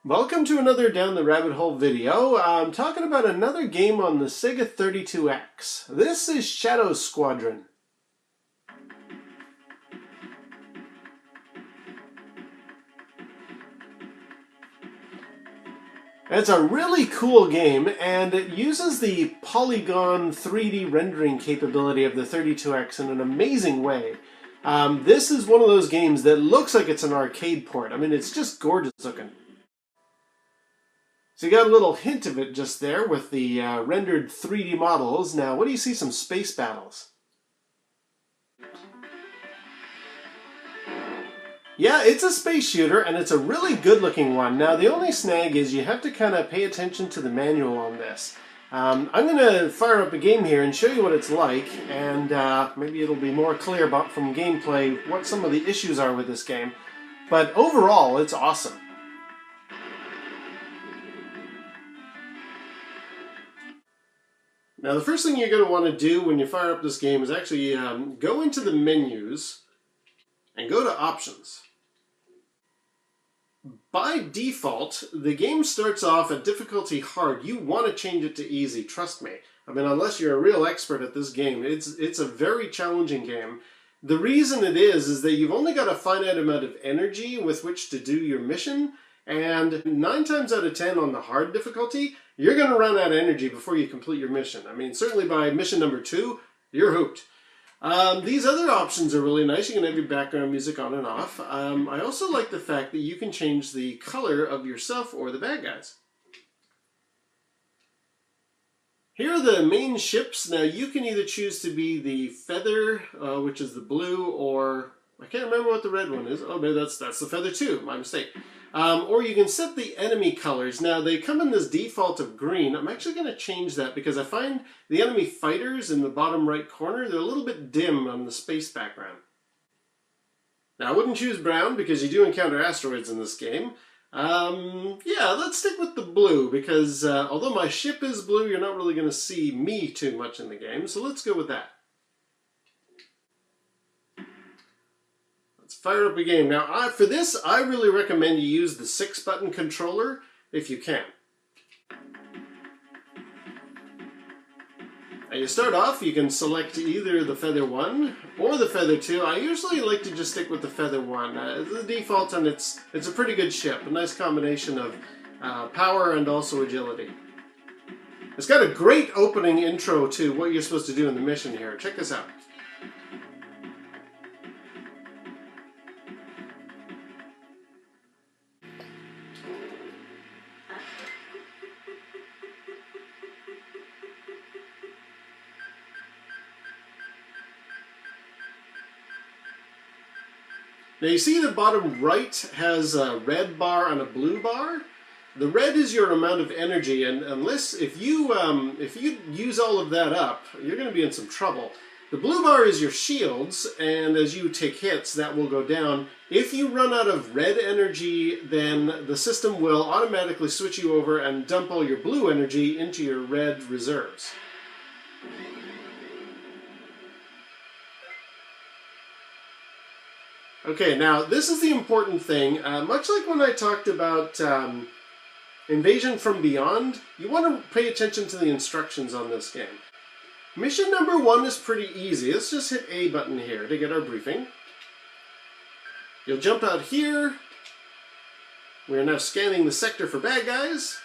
Welcome to another Down the Rabbit Hole video. I'm talking about another game on the Sega 32X. This is Shadow Squadron. It's a really cool game, and it uses the polygon 3D rendering capability of the 32X in an amazing way. This is one of those games that looks like it's an arcade port. I mean, it's just gorgeous looking. So you got a little hint of it just there with the rendered 3D models. Now, what do you see? Some space battles. Yeah, it's a space shooter, and it's a really good-looking one. Now, the only snag is you have to kind of pay attention to the manual on this. I'm going to fire up a game here and show you what it's like, and maybe it'll be more clear about from gameplay what some of the issues are with this game. But overall, it's awesome. Now, the first thing you're going to want to do when you fire up this game is actually go into the menus and go to Options. By default, the game starts off at difficulty hard. You want to change it to easy, trust me. I mean, unless you're a real expert at this game, it's a very challenging game. The reason it is that you've only got a finite amount of energy with which to do your mission, and 9 times out of 10 on the hard difficulty, you're going to run out of energy before you complete your mission. I mean, certainly by mission number 2, you're hooked. These other options are really nice. You can have your background music on and off. I also like the fact that you can change the color of yourself or the bad guys. Here are the main ships. Now, you can either choose to be the Feather, which is the blue, or I can't remember what the red one is. Oh, maybe that's the Feather 2. My mistake. Or you can set the enemy colors. Now, they come in this default of green. I'm actually going to change that because I find the enemy fighters in the bottom right corner, they're a little bit dim on the space background. Now, I wouldn't choose brown because you do encounter asteroids in this game. Yeah, let's stick with the blue because although my ship is blue, you're not really going to see me too much in the game. So let's go with that. Fire up a game. Now, for this, I really recommend you use the 6-button controller if you can. Now, you start off, you can select either the Feather 1 or the Feather 2. I usually like to just stick with the Feather 1. The default, and it's a pretty good ship. A nice combination of power and also agility. It's got a great opening intro to what you're supposed to do in the mission here. Check this out. Now you see the bottom right has a red bar and a blue bar. The red is your amount of energy, and if you use all of that up, you're going to be in some trouble. The blue bar is your shields, and as you take hits, that will go down. If you run out of red energy, then the system will automatically switch you over and dump all your blue energy into your red reserves. Okay, now this is the important thing. Much like when I talked about Invasion from Beyond, you want to pay attention to the instructions on this game. Mission number 1 is pretty easy. Let's just hit A button here to get our briefing. You'll jump out here. We're now scanning the sector for bad guys.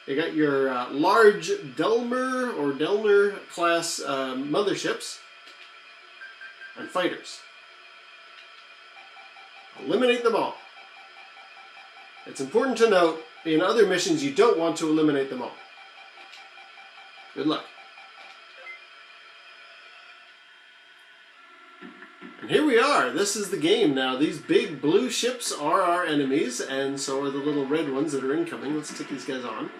You got your large Delmer or Delner class motherships and fighters. Eliminate them all. It's important to note, in other missions you don't want to eliminate them all. Good luck. And here we are. This is the game now. These big blue ships are our enemies, and so are the little red ones that are incoming. Let's take these guys on.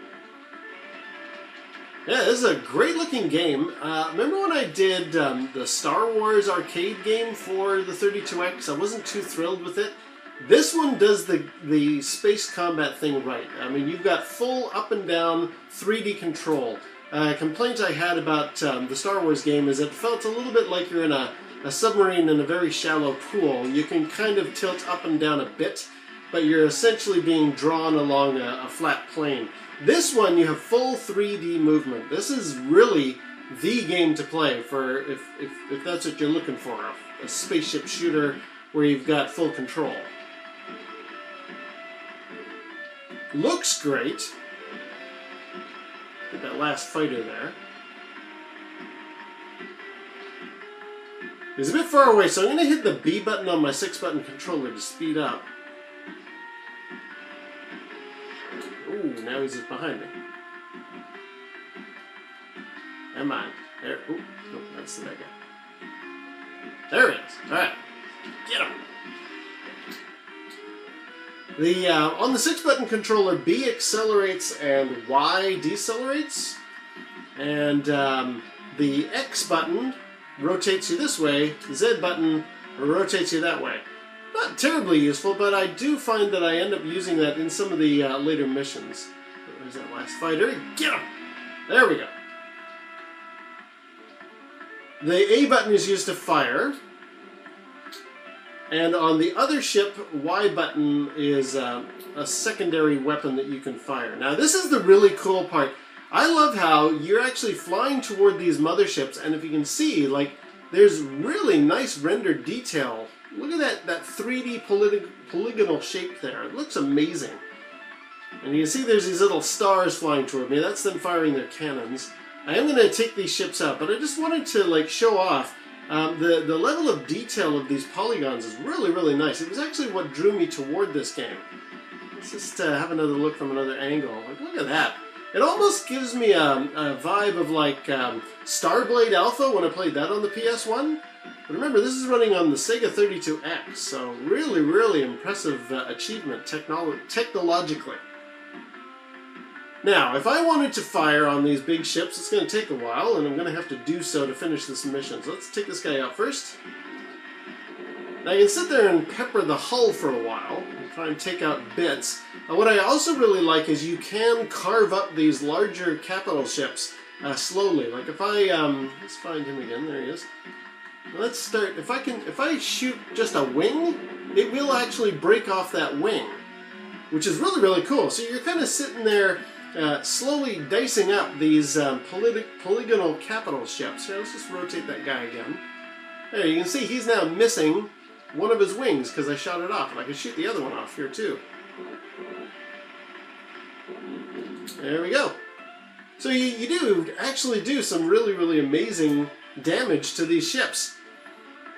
Yeah, this is a great looking game. Remember when I did the Star Wars arcade game for the 32X? I wasn't too thrilled with it. This one does the space combat thing right. I mean, you've got full up and down 3D control. A complaint I had about the Star Wars game is it felt a little bit like you're in a submarine in a very shallow pool. You can kind of tilt up and down a bit. but you're essentially being drawn along a flat plane. This one, you have full 3D movement. This is really the game to play for if that's what you're looking for, a spaceship shooter where you've got full control. Looks great. Get that last fighter there. He's a bit far away, so I'm going to hit the B button on my 6-button controller to speed up. Ooh, now he's just behind me. Come on. There. Ooh, nope, that's the bad guy. There he is. Alright. Get him. On the 6-button controller, B accelerates and Y decelerates. And the X button rotates you this way, the Z button rotates you that way. Not terribly useful, but I do find that I end up using that in some of the later missions. There's that last fighter. Get him! There we go. The A button is used to fire. And on the other ship, Y button is a secondary weapon that you can fire. Now this is the really cool part. I love how you're actually flying toward these motherships, and if you can see, like, there's really nice rendered detail. Look at that 3D polygonal shape there. It looks amazing. And you can see there's these little stars flying toward me. That's them firing their cannons. I am going to take these ships out, but I just wanted to, like, show off the level of detail of these polygons is really, really nice. It was actually what drew me toward this game. Let's just have another look from another angle. Like, look at that. It almost gives me a vibe of like Starblade Alpha when I played that on the PS1. But remember, this is running on the Sega 32X, so really, really impressive achievement technologically. Now, if I wanted to fire on these big ships, it's going to take a while, and I'm going to have to do so to finish this mission. So let's take this guy out first. Now you can sit there and pepper the hull for a while, and try and take out bits. What I also really like is you can carve up these larger capital ships slowly. Like if I, let's find him again, there he is. Let's start, if I shoot just a wing, it will actually break off that wing, which is really, really cool. So you're kind of sitting there slowly dicing up these polygonal capital ships. Here, let's just rotate that guy again. There, you can see he's now missing one of his wings because I shot it off. And I can shoot the other one off here too. There we go. So you do actually do some really, really amazing damage to these ships.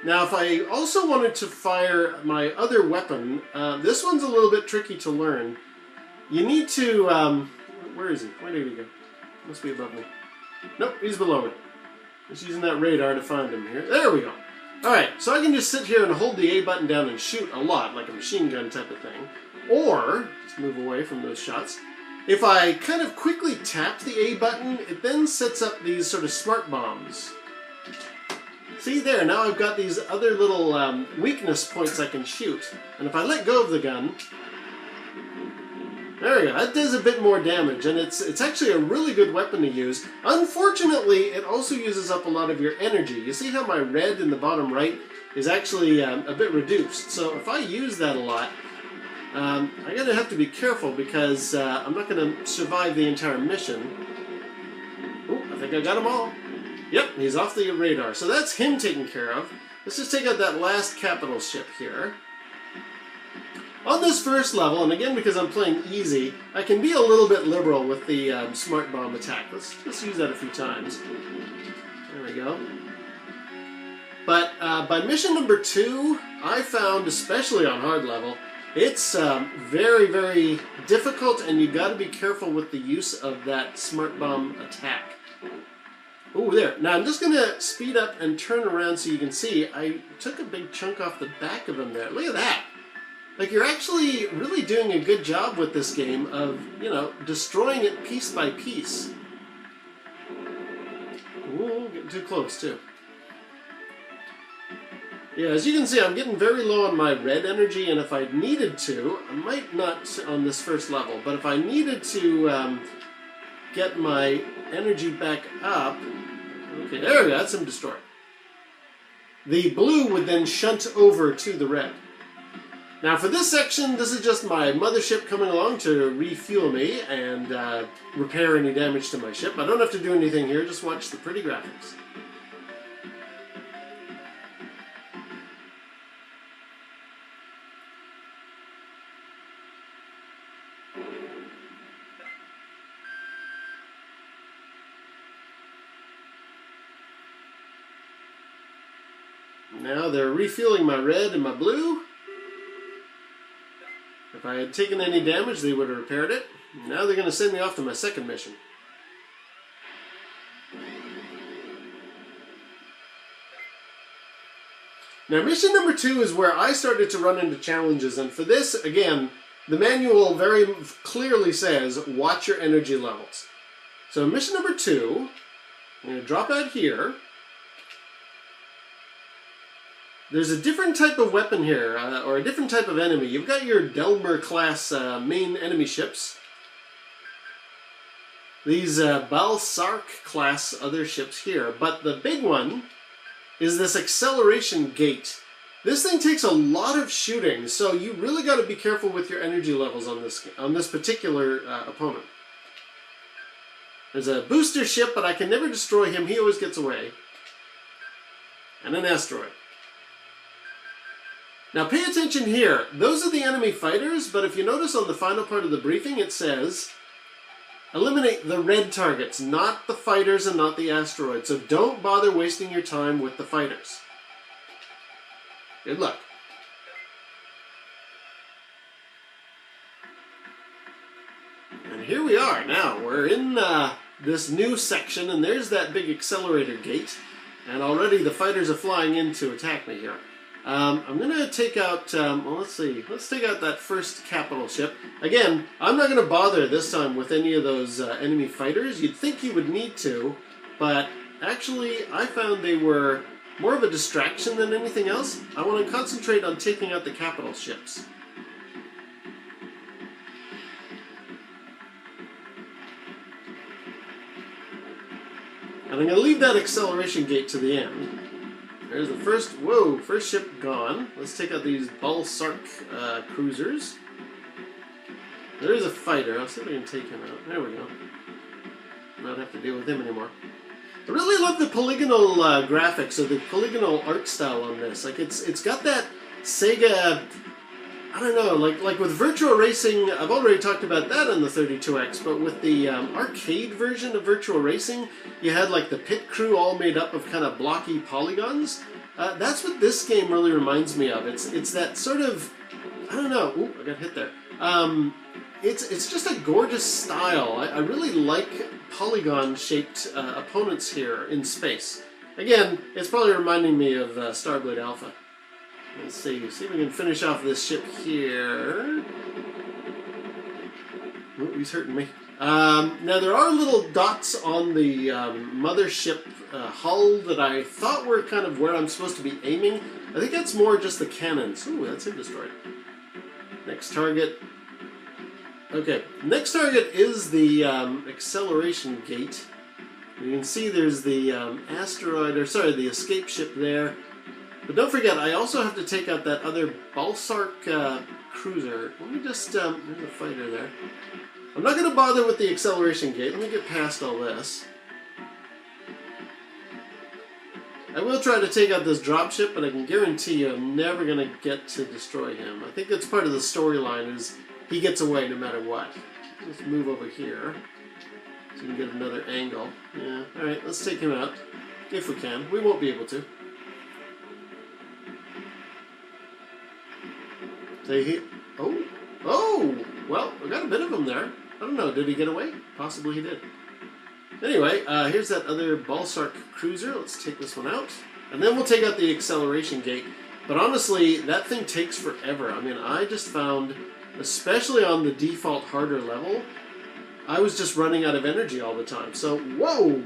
Now if I also wanted to fire my other weapon, this one's a little bit tricky to learn. You need to, where is he? Where did he go? Must be above me. Nope, he's below me. Just using that radar to find him here. There we go. Alright, so I can just sit here and hold the A button down and shoot a lot, like a machine gun type of thing. Or, let's move away from those shots. If I kind of quickly tap the A button, it then sets up these sort of smart bombs. See there, now I've got these other little weakness points I can shoot. And if I let go of the gun, there we go, that does a bit more damage, and it's actually a really good weapon to use. Unfortunately, it also uses up a lot of your energy. You see how my red in the bottom right is actually a bit reduced. So if I use that a lot, I'm going to have to be careful because I'm not going to survive the entire mission. Oh, I think I got them all. Yep, he's off the radar. So that's him taken care of. Let's just take out that last capital ship here. On this first level, and again because I'm playing easy, I can be a little bit liberal with the smart bomb attack. Let's use that a few times. There we go. But by mission number 2, I found, especially on hard level, it's very, very difficult, and you got to be careful with the use of that smart bomb attack. Ooh, there. Now I'm just going to speed up and turn around so you can see I took a big chunk off the back of him there. Look at that. Like, you're actually really doing a good job with this game of, you know, destroying it piece by piece. Ooh, getting too close, too. Yeah, as you can see, I'm getting very low on my red energy, and if I needed to, I might not on this first level, but if I needed to get my energy back up, okay, there we go, that's him destroyed. The blue would then shunt over to the red. Now for this section, this is just my mothership coming along to refuel me and repair any damage to my ship. I don't have to do anything here, just watch the pretty graphics. Now they're refueling my red and my blue. If I had taken any damage, they would have repaired it. Now they're going to send me off to my second mission. Now mission number 2 is where I started to run into challenges, and for this, again, the manual very clearly says, watch your energy levels. So mission number 2, I'm going to drop out here. There's a different type of weapon here, or a different type of enemy. You've got your Delmer class main enemy ships. These Balsark class other ships here. But the big one is this Acceleration Gate. This thing takes a lot of shooting, so you really got to be careful with your energy levels on this particular opponent. There's a booster ship, but I can never destroy him. He always gets away. And an asteroid. Now pay attention here. Those are the enemy fighters, but if you notice on the final part of the briefing, it says, eliminate the red targets, not the fighters and not the asteroids. So don't bother wasting your time with the fighters. Good luck. And here we are now. We're in this new section, and there's that big accelerator gate. And already the fighters are flying in to attack me here. I'm going to take out, well, let's see, let's take out that first capital ship. Again, I'm not going to bother this time with any of those enemy fighters. You'd think you would need to, but actually I found they were more of a distraction than anything else. I want to concentrate on taking out the capital ships. And I'm going to leave that acceleration gate to the end. There's the first, first ship gone. Let's take out these Balsark cruisers. There's a fighter. I'll see if I can take him out. There we go. Not have to deal with him anymore. I really love the polygonal graphics, or the polygonal art style on this. Like it's got that Sega, I don't know, like with Virtua Racing, I've already talked about that on the 32X, but with the arcade version of Virtua Racing, you had like the pit crew all made up of kind of blocky polygons. That's what this game really reminds me of. It's that sort of, I don't know, ooh, I got hit there. It's just a gorgeous style. I really like polygon-shaped opponents here in space. Again, it's probably reminding me of Starblade Alpha. Let's see if we can finish off this ship here. Oh, he's hurting me. Now there are little dots on the mothership hull that I thought were kind of where I'm supposed to be aiming. I think that's more just the cannons. Ooh, that's him destroyed. Next target. Okay, next target is the acceleration gate. You can see there's the asteroid, or sorry, the escape ship there. But don't forget, I also have to take out that other Balsark cruiser. Let me just, there's a fighter there. I'm not going to bother with the acceleration gate. Let me get past all this. I will try to take out this dropship, but I can guarantee you I'm never going to get to destroy him. I think that's part of the storyline, is he gets away no matter what. Let's move over here so we can get another angle. Yeah, alright, let's take him out. If we can. We won't be able to. Oh, well, we got a bit of him there. I don't know, did he get away? Possibly he did. Anyway, here's that other Balsark cruiser. Let's take this one out. And then we'll take out the acceleration gate. But honestly, that thing takes forever. I mean, I just found, especially on the default harder level, I was just running out of energy all the time. So, whoa!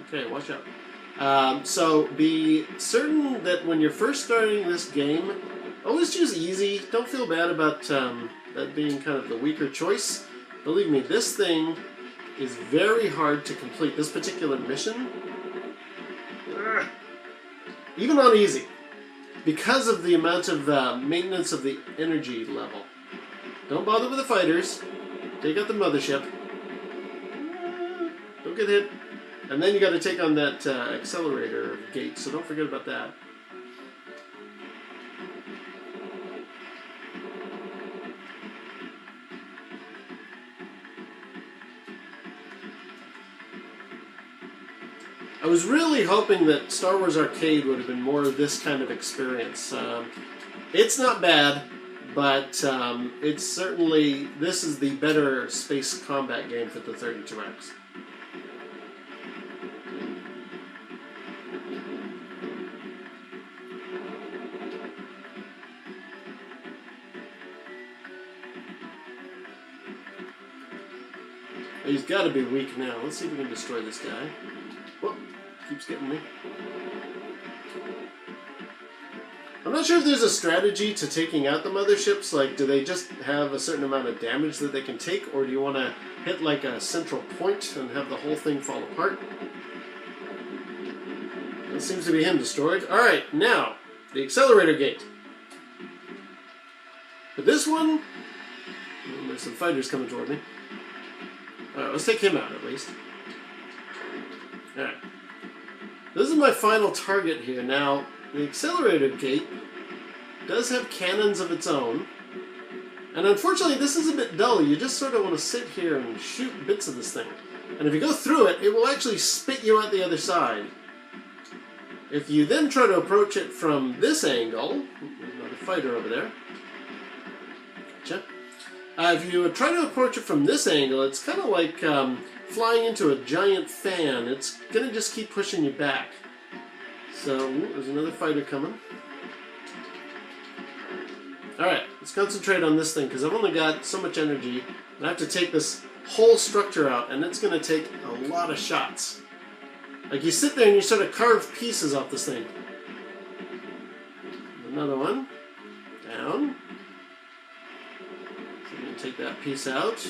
Okay, watch out. So be certain that when you're first starting this game, always choose easy. Don't feel bad about that being kind of the weaker choice. Believe me, this thing is very hard to complete. This particular mission, even on easy. because of the amount of maintenance of the energy level. Don't bother with the fighters. Take out the mothership. Don't get hit. And then you got to take on that Accelerator Gate, so don't forget about that. I was really hoping that Star Wars Arcade would have been more of this kind of experience. It's not bad, but it's certainly, this is the better space combat game for the 32X. He's got to be weak now. Let's see if we can destroy this guy. Whoop, keeps getting me. I'm not sure if there's a strategy to taking out the motherships. Like, do they just have a certain amount of damage that they can take, or do you want to hit like a central point and have the whole thing fall apart? That seems to be him destroyed. Alright, now, the Accelerator Gate. But this one, there's some fighters coming toward me. Alright, let's take him out at least. Alright. This is my final target here. Now, the Accelerator Gate does have cannons of its own. And unfortunately, this is a bit dull. You just sort of want to sit here and shoot bits of this thing. And if you go through it, it will actually spit you out the other side. If you then try to approach it from this angle, there's another fighter over there. Gotcha. If you try to approach it from this angle, it's kind of like flying into a giant fan. It's going to just keep pushing you back. So, there's another fighter coming. Alright, let's concentrate on this thing, because I've only got so much energy, and I have to take this whole structure out, and it's going to take a lot of shots. Like, you sit there and you sort of carve pieces off this thing. Another one. Down. So I'm going to take that piece out.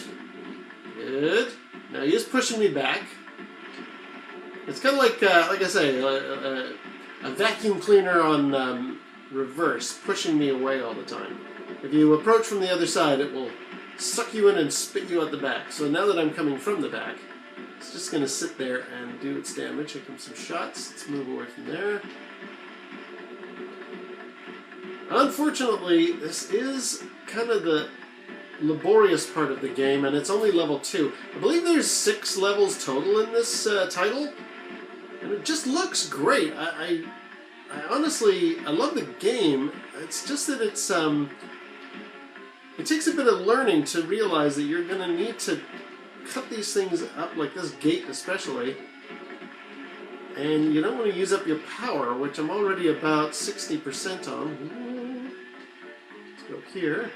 Good. Now he's pushing me back. It's kind of like I say, a vacuum cleaner on reverse, pushing me away all the time. If you approach from the other side, it will suck you in and spit you out the back. So now that I'm coming from the back, it's just going to sit there and do its damage. Here comes some shots. Let's move away from there. Unfortunately, this is kind of the laborious part of the game, and it's only level 2. I believe there's 6 levels total in this title, and it just looks great. I honestly, I love the game. It's just that it's it takes a bit of learning to realize that you're going to need to cut these things up, like this gate especially, and you don't want to use up your power, which I'm already about 60% on. Let's go here.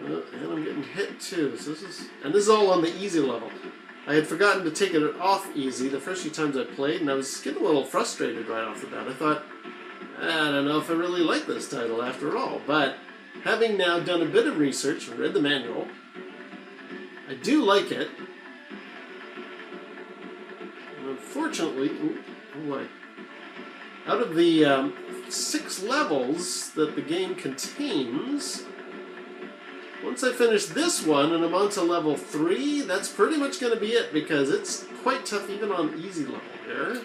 And I'm getting hit too. So this is all on the easy level. I had forgotten to take it off easy the first few times I played, and I was getting a little frustrated right off the bat. I thought, I don't know if I really like this title after all. But having now done a bit of research and read the manual, I do like it. And unfortunately, out of the 6 levels that the game contains, once I finish this one and I'm on to level 3, that's pretty much going to be it, because it's quite tough even on easy level here.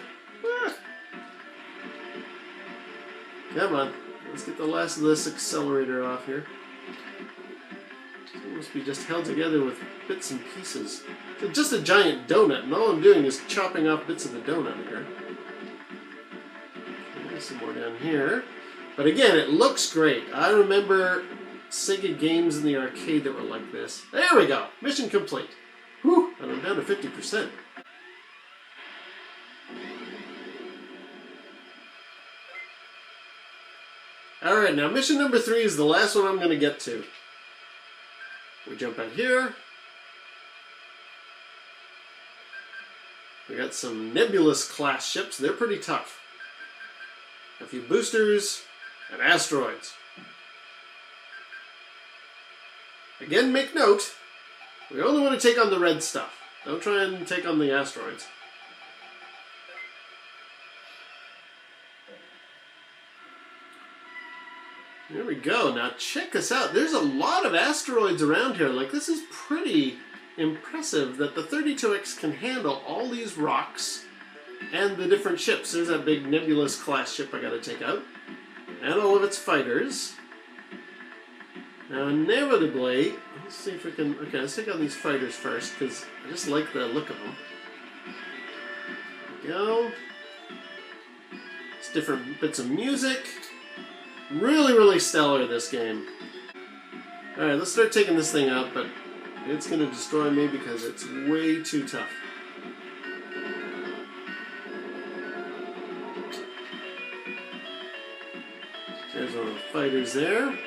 Come on, let's get the last of this accelerator off here. It must be just held together with bits and pieces. It's just a giant donut, and all I'm doing is chopping off bits of the donut here. There's some more down here. But again, it looks great. I remember Sega games in the arcade that were like this. There we go! Mission complete. Whew! And I'm down to 50%. Alright, now mission number 3 is the last one I'm going to get to. We jump out here. We got some Nebulous class ships. They're pretty tough. A few boosters and asteroids. Again, make note, we only want to take on the red stuff. Don't try and take on the asteroids. There we go. Now check this out. There's a lot of asteroids around here. Like, this is pretty impressive that the 32X can handle all these rocks and the different ships. There's that big Nebulous class ship I gotta take out. And all of its fighters. Now inevitably, let's see if we can... Okay, let's take out these fighters first, because I just like the look of them. There we go. It's different bits of music. Really, really stellar, this game. Alright, let's start taking this thing out, but it's going to destroy me because it's way too tough. There's one of the fighters there.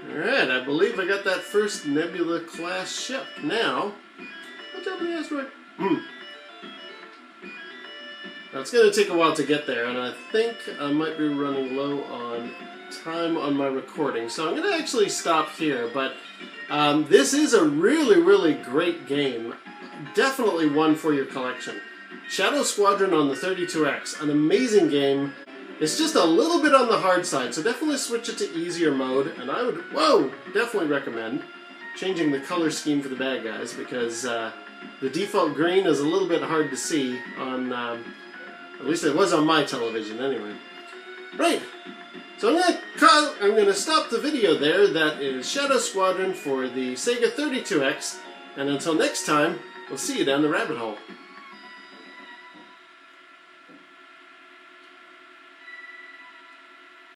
Alright, I believe I got that first Nebula class ship. Now, watch out for the asteroid. Now, it's going to take a while to get there, and I think I might be running low on time on my recording. So I'm going to actually stop here, but this is a really, really great game. Definitely one for your collection. Shadow Squadron on the 32X, an amazing game. It's just a little bit on the hard side, so definitely switch it to easier mode, and I would, definitely recommend changing the color scheme for the bad guys, because the default green is a little bit hard to see on, at least it was on my television anyway. Right, so I'm going to stop the video there. That is Shadow Squadron for the Sega 32X, and until next time, we'll see you down the rabbit hole.